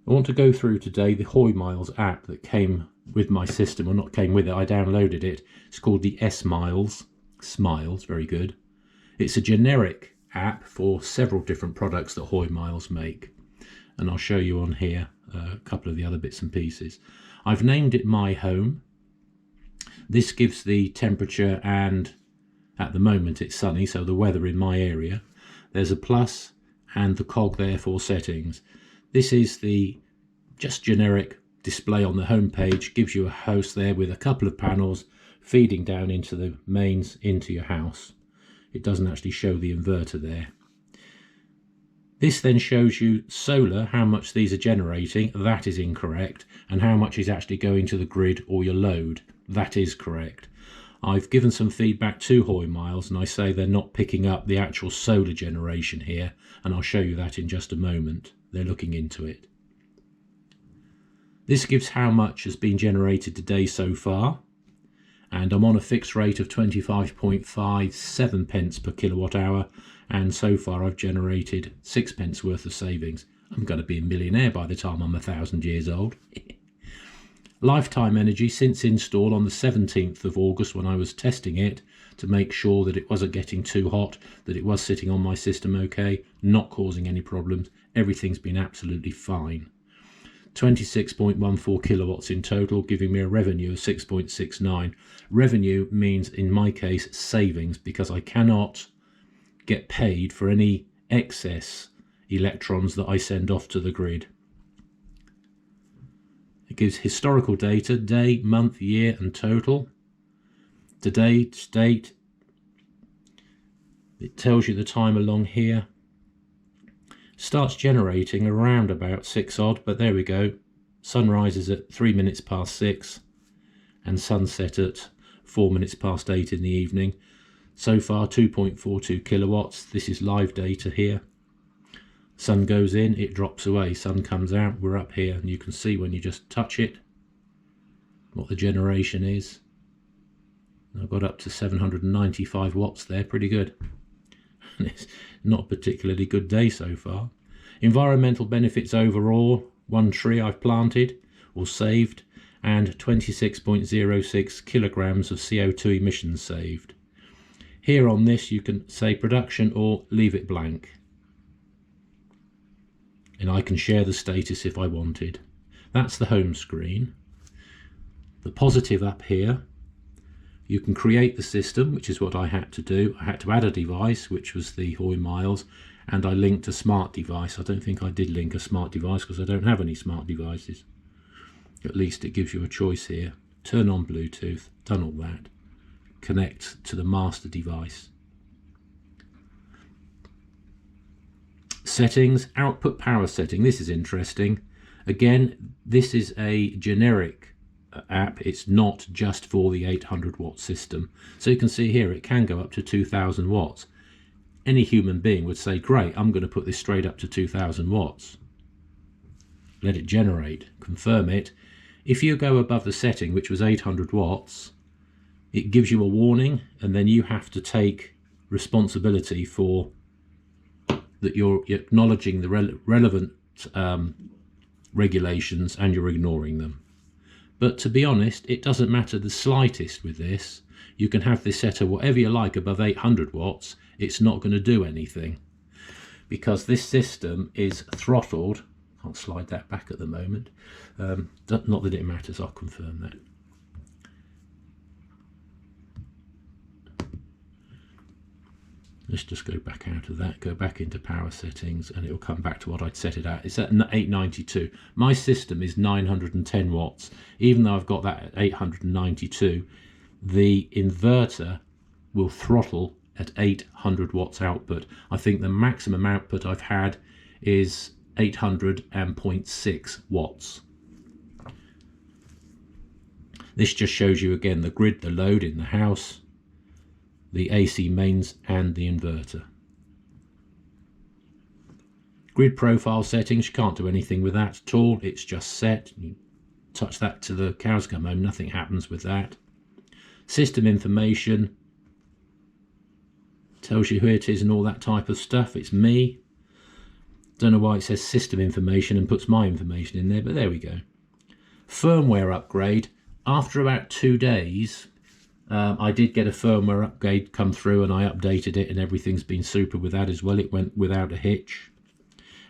I want to go through today the Hoymiles app that came with my system, or not came with it, I downloaded it. It's called the S-Miles. S-Miles, very good. It's a generic app for several different products that Hoymiles make. And I'll show you on here a couple of the other bits and pieces. I've named it My Home. This gives the temperature, and at the moment it's sunny, so the weather in my area. There's a plus and the cog there for settings. This is the just generic display on the home page, gives you a house there with a couple of panels feeding down into the mains into your house. It doesn't actually show the inverter there. This then shows you solar, how much these are generating, that is incorrect, and how much is actually going to the grid or your load, that is correct. I've given some feedback to Hoymiles and I say they're not picking up the actual solar generation here, and I'll show you that in just a moment. They're looking into it. This gives how much has been generated today so far, and I'm on a fixed rate of 25.57 pence per kilowatt hour, and so far I've generated 6 pence worth of savings. I'm going to be a millionaire by the time I'm 1,000 years old. Lifetime energy since install on the 17th of August, when I was testing it to make sure that it wasn't getting too hot, that it was sitting on my system okay, not causing any problems. Everything's been absolutely fine. 26.14 kilowatts in total, giving me a revenue of 6.69. Revenue means, in my case, savings, because I cannot get paid for any excess electrons that I send off to the grid. It gives historical data, day, month, year and total. Today's date. It tells you the time along here. Starts generating around about 6 odd, but there we go. Sunrise is at 3 minutes past 6 and sunset at 4 minutes past 8 in the evening. So far 2.42 kilowatts. This is live data here. Sun goes in, it drops away, sun comes out, we're up here, and you can see when you just touch it what the generation is. I've got up to 795 watts there, pretty good. And it's not a particularly good day so far. Environmental benefits overall, 1 tree I've planted or saved, and 26.06 kilograms of CO2 emissions saved. Here on this you can say production or leave it blank. And I can share the status if I wanted. That's the home screen. The positive up here, you can create the system, which is what I had to do. I had to add a device, which was the Hoymiles, and I linked a smart device. I don't think I did link a smart device because I don't have any smart devices. At least it gives you a choice here. Turn on Bluetooth, done all that. Connect to the master device. Settings, output power setting. This is interesting. Again, this is a generic app. It's not just for the 800 watt system. So you can see here it can go up to 2000 watts. Any human being would say, great, I'm going to put this straight up to 2000 watts. Let it generate, confirm it. If you go above the setting, which was 800 watts, it gives you a warning, and then you have to take responsibility for that you're acknowledging the relevant regulations and you're ignoring them. But to be honest, it doesn't matter the slightest with this. You can have this set at whatever you like above 800 watts. It's not going to do anything because this system is throttled. I'll slide that back at the moment. Not that it matters, I'll confirm that. Let's just go back out of that, go back into power settings, and it will come back to what I'd set it at. It's at 892. My system is 910 watts. Even though I've got that at 892, the inverter will throttle at 800 watts output. I think the maximum output I've had is 800.6 watts. This just shows you again the grid, the load in the house, the AC mains and the inverter. Grid profile settings, you can't do anything with that at all. It's just set. You touch that to the cows come home, nothing happens with that. System information tells you who it is and all that type of stuff. It's me. Don't know why it says system information and puts my information in there, but there we go. Firmware upgrade. After about 2 days, I did get a firmware upgrade come through, and I updated it, and everything's been super with that as well. It went without a hitch.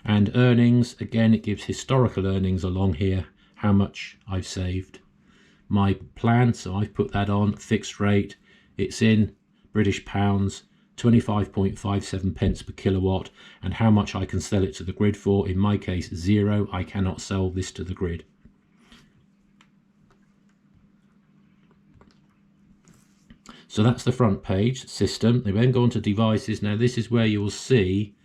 And earnings, again, it gives historical earnings along here, how much I've saved. My plan, so I've put that on fixed rate. It's in British pounds, 25.57 pence per kilowatt, and how much I can sell it to the grid for. In my case, 0. I cannot sell this to the grid. So that's the front page, system. We then go on to devices. Now this is where you will see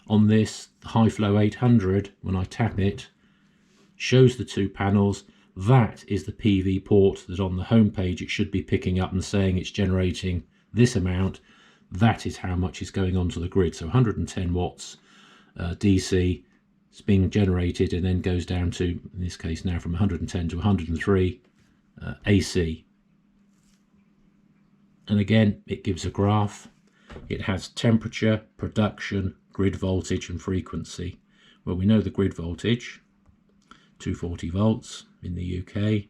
on this hiflo 800, when I tap it, shows the 2 panels. That is the PV port that on the home page it should be picking up and saying it's generating this amount. That is how much is going onto the grid. So 110 watts DC is being generated, and then goes down to, in this case now, from 110 to 103 AC. And again, it gives a graph. It has temperature, production, grid voltage and frequency. Well, we know the grid voltage, 240 volts in the UK.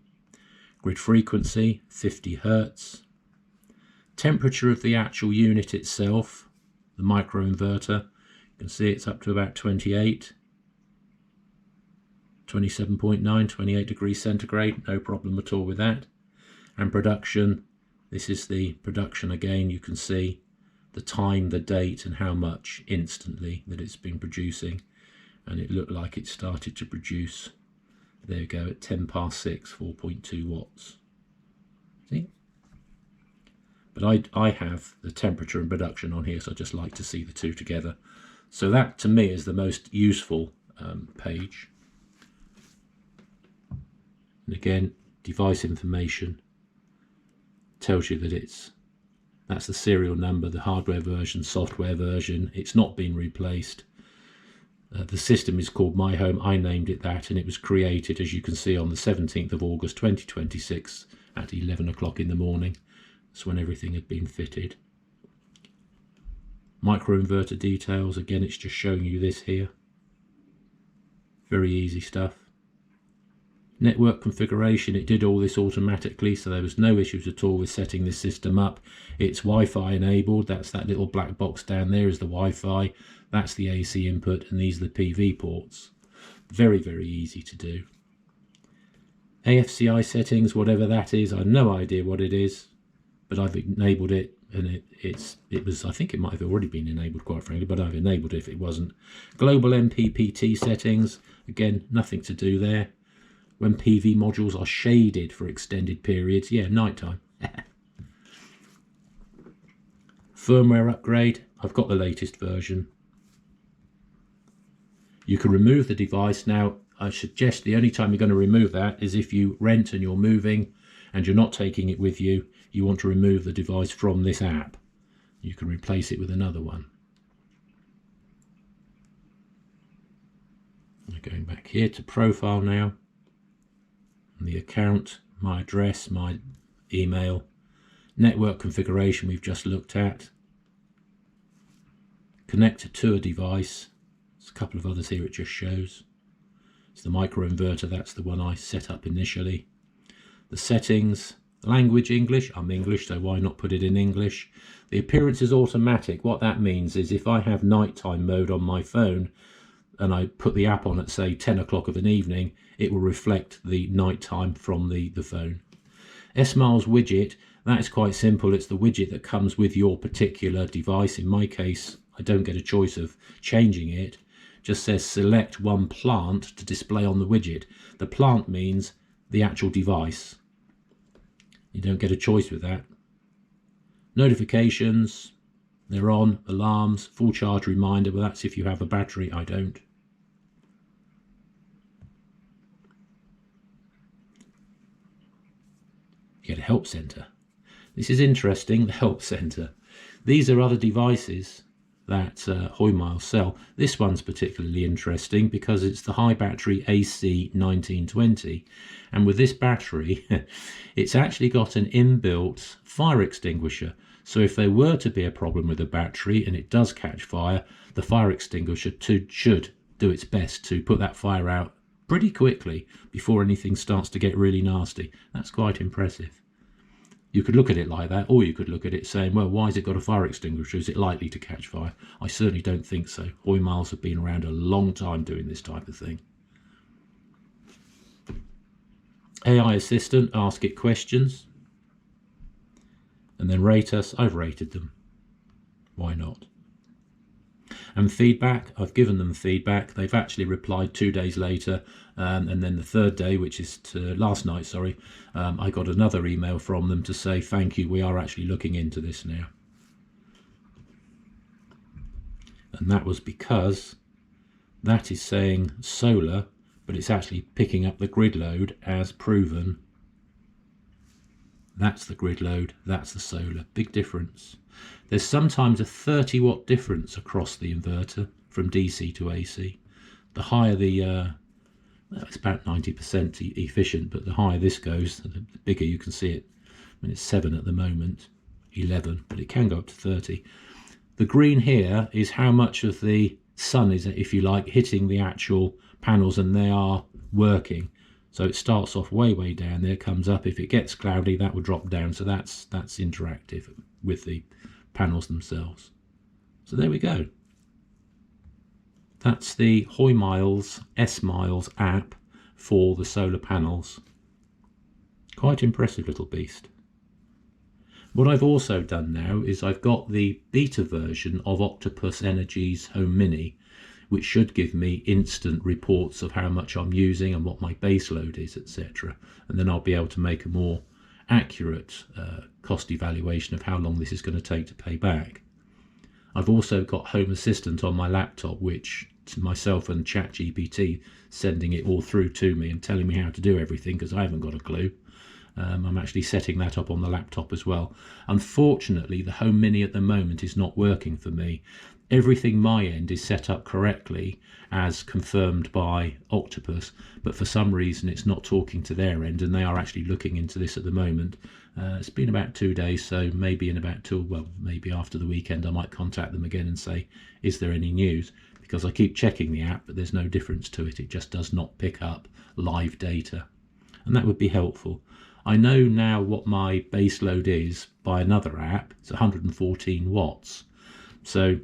Grid frequency, 50 hertz. Temperature of the actual unit itself, the microinverter, you can see it's up to about 28, 27.9, 28 degrees centigrade, no problem at all with that. And production, this is the production again. You can see the time, the date, and how much instantly that it's been producing. And it looked like it started to produce, there you go, at 6, 4.2 watts. See? But I have the temperature and production on here, so I just like to see the two together. So that to me is the most useful page. And again, device information tells you that that's the serial number, the hardware version, software version. It's not been replaced. The system is called My Home. I named it that, and it was created, as you can see, on the 17th of August 2026 at 11 o'clock in the morning. That's when everything had been fitted. Microinverter details, again, it's just showing you this here. Very easy stuff. Network configuration, it did all this automatically, so there was no issues at all with setting this system up. It's Wi-Fi enabled. That's that little black box down there is the Wi-Fi. That's the AC input, and these are the PV ports. Very, very easy to do. AFCI settings, whatever that is, I have no idea what it is, but I've enabled it, and it was, I think it might have already been enabled, quite frankly, but I've enabled it if it wasn't. Global MPPT settings, again, nothing to do there. When PV modules are shaded for extended periods, yeah, nighttime. Firmware upgrade, I've got the latest version. You can remove the device. Now, I suggest the only time you're going to remove that is if you rent and you're moving and you're not taking it with you. You want to remove the device from this app. You can replace it with another one. I'm going back here to profile now. And the account, my address, my email, network configuration we've just looked at. Connected to a device. There's a couple of others here it just shows. It's the microinverter, that's the one I set up initially. The settings, language English, I'm English, so why not put it in English? The appearance is automatic. What that means is if I have nighttime mode on my phone and I put the app on at say 10 o'clock of an evening, it will reflect the nighttime from the phone. S-Miles widget, that is quite simple. It's the widget that comes with your particular device. In my case, I don't get a choice of changing it. It just says select one plant to display on the widget. The plant means the actual device. You don't get a choice with that. Notifications, they're on. Alarms, full charge reminder, well that's if you have a battery, I don't. You get a help center. This is interesting, the help center. These are other devices that Hoymiles sell. This one's particularly interesting because it's the high battery AC 1920, and with this battery it's actually got an inbuilt fire extinguisher. So if there were to be a problem with the battery and it does catch fire, the fire extinguisher should do its best to put that fire out pretty quickly before anything starts to get really nasty. That's quite impressive. You could look at it like that, or you could look at it saying, well, why has it got a fire extinguisher? Is it likely to catch fire? I certainly don't think so. Hoymiles have been around a long time doing this type of thing. AI assistant, ask it questions, and then rate us. I've rated them. Why not? And feedback, I've given them feedback. They've actually replied 2 days later, and then the third day, which is last night, sorry, I got another email from them to say thank you, we are actually looking into this now. And that was because that is saying solar, but it's actually picking up the grid load as proven. That's the grid load, that's the solar. Big difference. There's sometimes a 30 watt difference across the inverter from DC to AC. The higher the, it's about 90% efficient, but the higher this goes, the bigger you can see it. I mean, it's 7 at the moment, 11, but it can go up to 30. The green here is how much of the sun is, if you like, hitting the actual panels, and they are working. So it starts off way down there, comes up. If it gets cloudy, that will drop down. So that's interactive with the panels themselves. So there we go. That's the Hoymiles S-Miles app for the solar panels. Quite impressive little beast. What I've also done now is I've got the beta version of Octopus Energy's Home Mini, which should give me instant reports of how much I'm using and what my base load is, etc. And then I'll be able to make a more accurate cost evaluation of how long this is going to take to pay back. I've also got Home Assistant on my laptop, which to myself and ChatGPT sending it all through to me and telling me how to do everything, because I haven't got a clue. I'm actually setting that up on the laptop as well. Unfortunately, the Home Mini at the moment is not working for me. Everything my end is set up correctly as confirmed by Octopus, but for some reason it's not talking to their end, and they are actually looking into this at the moment. It's been about 2 days, so maybe in about maybe after the weekend I might contact them again and say, is there any news? Because I keep checking the app, but there's no difference to it. It just does not pick up live data, and that would be helpful. I know now what my base load is by another app. It's 114 watts. So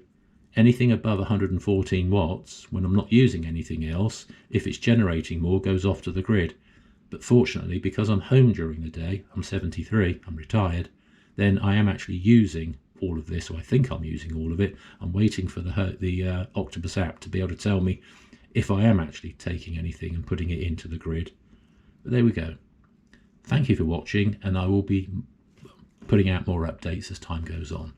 anything above 114 watts, when I'm not using anything else, if it's generating more, goes off to the grid. But fortunately, because I'm home during the day, I'm 73, I'm retired, then I am actually using all of this, or I think I'm using all of it. I'm waiting for the Octopus app to be able to tell me if I am actually taking anything and putting it into the grid. But there we go. Thank you for watching, and I will be putting out more updates as time goes on.